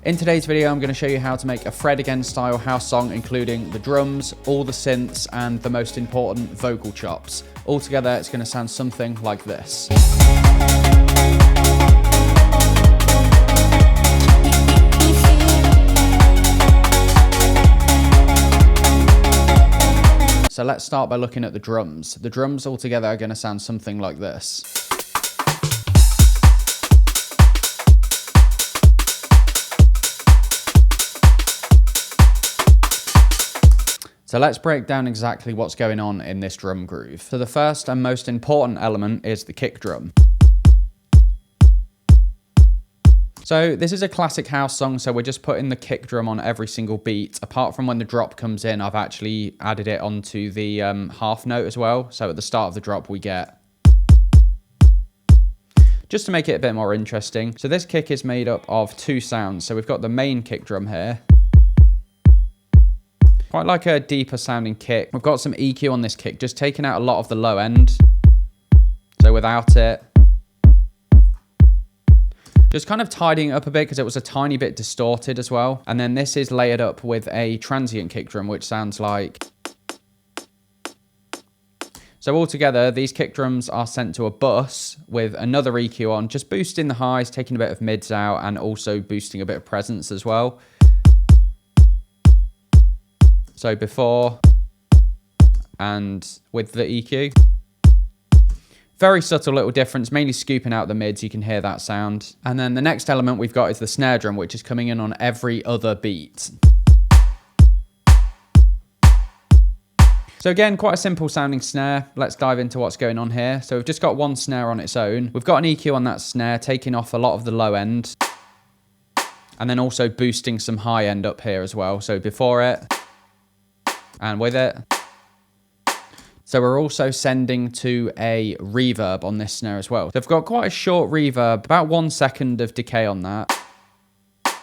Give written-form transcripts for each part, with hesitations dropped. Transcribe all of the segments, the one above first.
In today's video, I'm going to show you how to make a Fred Again style house song, including the drums, all the synths, and the most important vocal chops. Altogether, it's going to sound something like this. So let's start by looking at the drums. The drums altogether are going to sound something like this. So let's break down exactly what's going on in this drum groove. So the first and most important element is the kick drum. So this is a classic house song, so we're just putting the kick drum on every single beat. Apart from when the drop comes in, I've actually added it onto the half note as well. So at the start of the drop, we get... Just to make it a bit more interesting. So this kick is made up of two sounds. So we've got the main kick drum here. Quite like a deeper sounding kick. We've got some EQ on this kick, just taking out a lot of the low end. So without it. Just kind of tidying it up a bit because it was a tiny bit distorted as well. And then this is layered up with a transient kick drum, which sounds like... So altogether, these kick drums are sent to a bus with another EQ on, just boosting the highs, taking a bit of mids out, and also boosting a bit of presence as well. So before and with the EQ. Very subtle little difference, mainly scooping out the mids, you can hear that sound. And then the next element we've got is the snare drum, which is coming in on every other beat. So again, quite a simple sounding snare. Let's dive into what's going on here. So we've just got one snare on its own. We've got an EQ on that snare, taking off a lot of the low end. And then also boosting some high end up here as well. So before it. And with it. So we're also sending to a reverb on this snare as well. So I've got quite a short reverb, about 1 second of decay on that.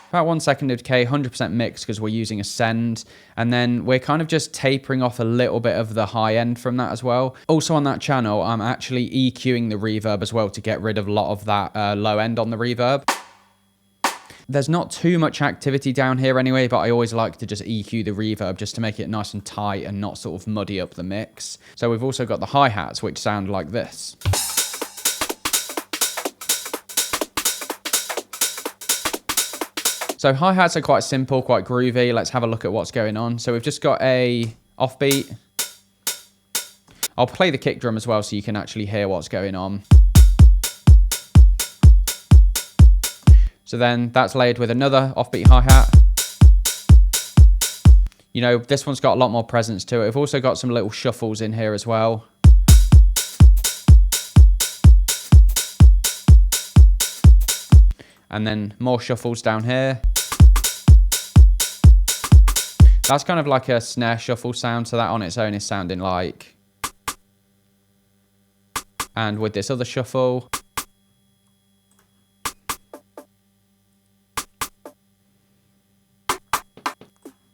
About 1 second of decay, 100% mix because we're using a send. And then we're kind of just tapering off a little bit of the high end from that as well. Also on that channel, I'm actually EQing the reverb as well to get rid of a lot of that low end on the reverb. There's not too much activity down here anyway, but I always like to just EQ the reverb just to make it nice and tight and not sort of muddy up the mix. So we've also got the hi-hats, which sound like this. So hi-hats are quite simple, quite groovy. Let's have a look at what's going on. So we've just got a offbeat. I'll play the kick drum as well so you can actually hear what's going on. So then that's layered with another offbeat hi-hat. You know, this one's got a lot more presence to it. We've also got some little shuffles in here as well. And then more shuffles down here. That's kind of like a snare shuffle sound, so that on its own is sounding like. And with this other shuffle.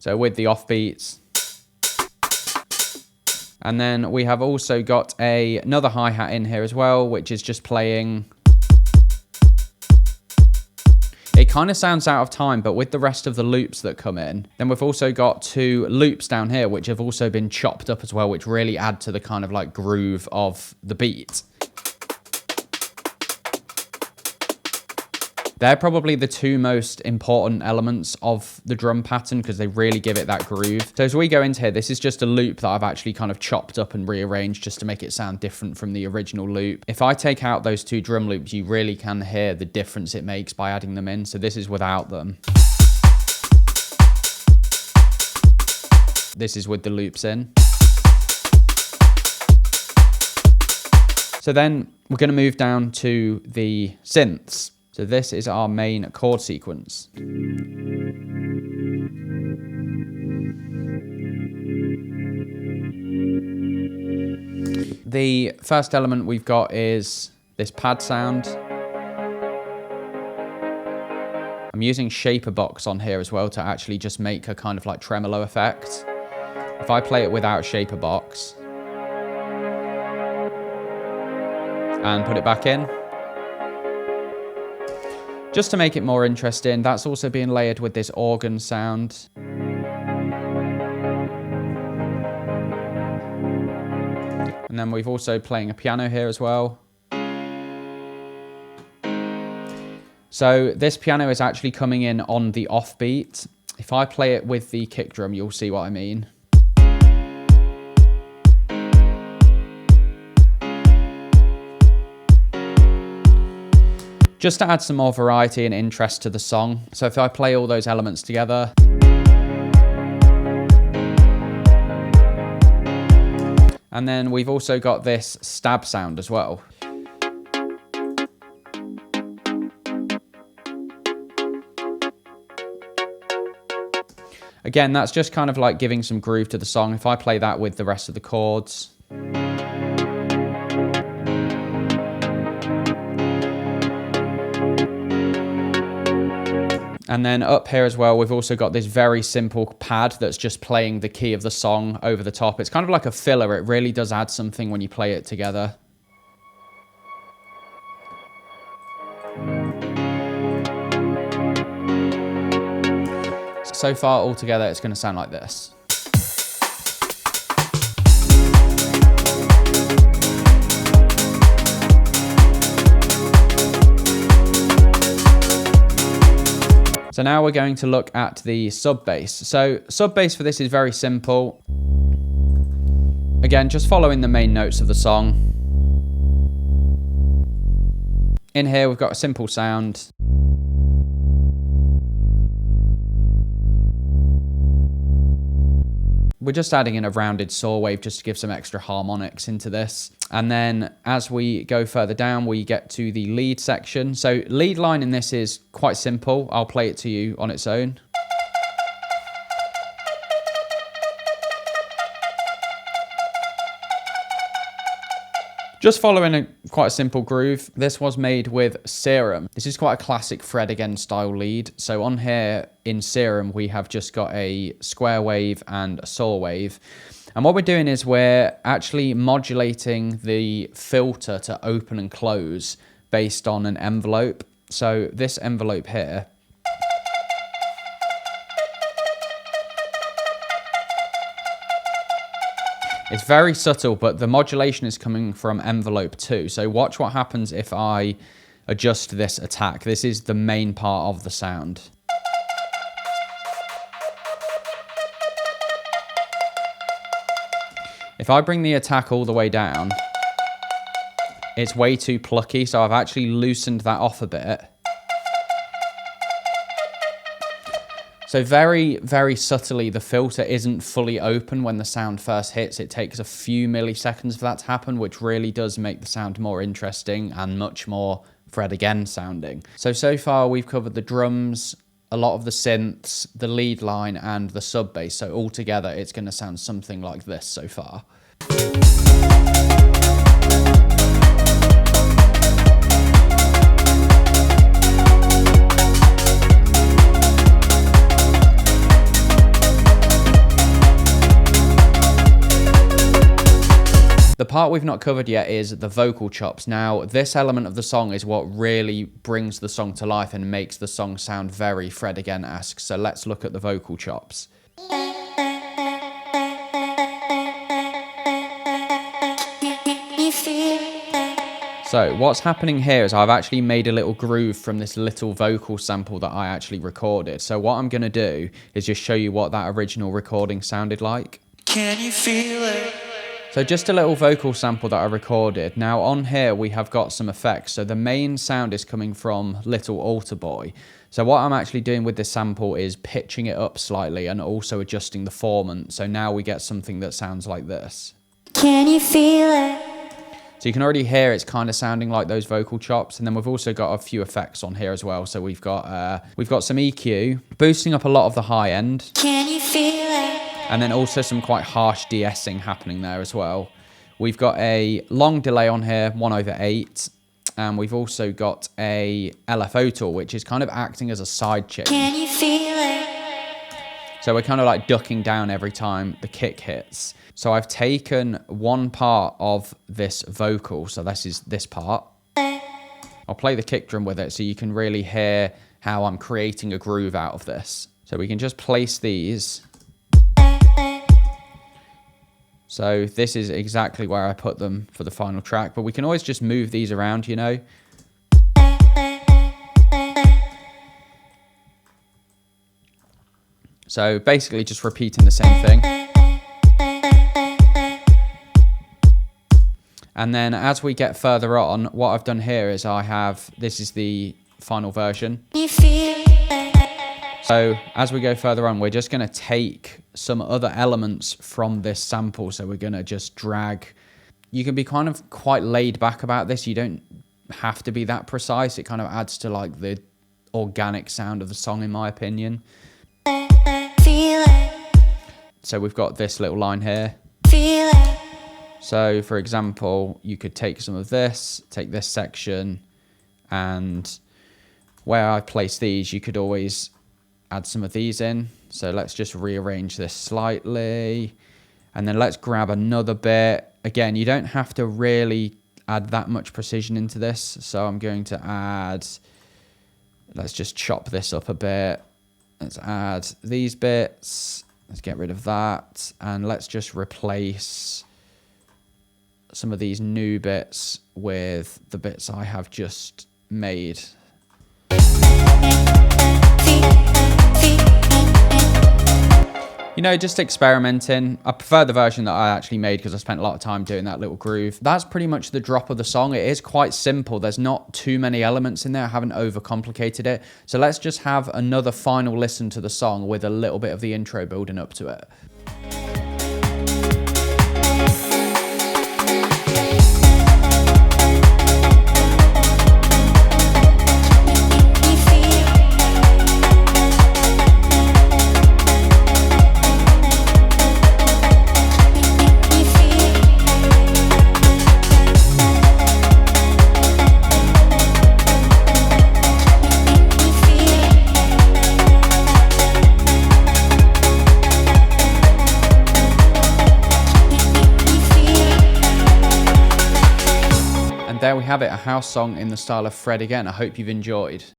So with the offbeats. And then we have also got another hi-hat in here as well, which is just playing. It kind of sounds out of time, but with the rest of the loops that come in. Then we've also got two loops down here, which have also been chopped up as well, which really add to the kind of like groove of the beat. They're probably the two most important elements of the drum pattern because they really give it that groove. So as we go into here, this is just a loop that I've actually kind of chopped up and rearranged just to make it sound different from the original loop. If I take out those two drum loops, you really can hear the difference it makes by adding them in. So this is without them. This is with the loops in. So then we're going to move down to the synths. So this is our main chord sequence. The first element we've got is this pad sound. I'm using Shaper Box on here as well to actually just make a kind of like tremolo effect. If I play it without Shaper Box and put it back in, Just to make it more interesting, that's also being layered with this organ sound. And then we've also playing a piano here as well. So this piano is actually coming in on the offbeat. If I play it with the kick drum, you'll see what I mean. Just to add some more variety and interest to the song. So if I play all those elements together. And then we've also got this stab sound as well. Again, that's just kind of like giving some groove to the song. If I play that with the rest of the chords. And then up here as well, we've also got this very simple pad that's just playing the key of the song over the top. It's kind of like a filler. It really does add something when you play it together. So far, all together, it's going to sound like this. So now we're going to look at the sub bass. So sub bass for this is very simple. Again, just following the main notes of the song. In here, we've got a simple sound. We're just adding in a rounded saw wave just to give some extra harmonics into this. And then as we go further down, we get to the lead section. So lead line in this is quite simple. I'll play it to you on its own. Just following quite a simple groove. This was made with Serum. This is quite a classic Fred again style lead. So on here in Serum, we have just got a square wave and a saw wave. And what we're doing is we're actually modulating the filter to open and close based on an envelope. So this envelope here, it's very subtle, but the modulation is coming from envelope 2. So watch what happens if I adjust this attack. This is the main part of the sound. If I bring the attack all the way down, it's way too plucky, so I've actually loosened that off a bit. So very, very subtly, the filter isn't fully open when the sound first hits. It takes a few milliseconds for that to happen, which really does make the sound more interesting and much more Fred again sounding. So far we've covered the drums, a lot of the synths, the lead line and the sub bass. So altogether it's going to sound something like this so far. The part we've not covered yet is the vocal chops. Now, this element of the song is what really brings the song to life and makes the song sound very Fred again-esque. So let's look at the vocal chops. So what's happening here is I've actually made a little groove from this little vocal sample that I actually recorded. So what I'm going to do is just show you what that original recording sounded like. Can you feel it? So just a little vocal sample that I recorded. Now on here we have got some effects. So the main sound is coming from Little Altar Boy. So what I'm actually doing with this sample is pitching it up slightly and also adjusting the formant. So now we get something that sounds like this. Can you feel it? So you can already hear it's kind of sounding like those vocal chops. And then we've also got a few effects on here as well. So we've got some EQ, boosting up a lot of the high end. Can you feel it? And then also some quite harsh de-essing happening there as well. We've got a long delay on here, 1/8. And we've also got a LFO tool, which is kind of acting as a side chain. Can you feel it? So we're kind of like ducking down every time the kick hits. So I've taken one part of this vocal, so this is this part. I'll play the kick drum with it so you can really hear how I'm creating a groove out of this. So we can just place these. So this is exactly where I put them for the final track, but we can always just move these around, you know. So basically just repeating the same thing. And then as we get further on, what I've done here is this is the final version. So as we go further on, we're just going to take some other elements from this sample. So we're going to just drag. You can be kind of quite laid back about this. You don't have to be that precise. It kind of adds to like the organic sound of the song, in my opinion. So we've got this little line here. So for example, you could take some of this, take this section, and where I place these, you could always add some of these in. So let's just rearrange this slightly, and then let's grab another bit. Again, you don't have to really add that much precision into this. So I'm going to add, let's just chop this up a bit. Let's add these bits. Let's get rid of that. And let's just replace some of these new bits with the bits I have just made. You know, just experimenting. I prefer the version that I actually made because I spent a lot of time doing that little groove. That's pretty much the drop of the song. It is quite simple. There's not too many elements in there. I haven't overcomplicated it. So let's just have another final listen to the song with a little bit of the intro building up to it. There we have it, a house song in the style of Fred again. I hope you've enjoyed.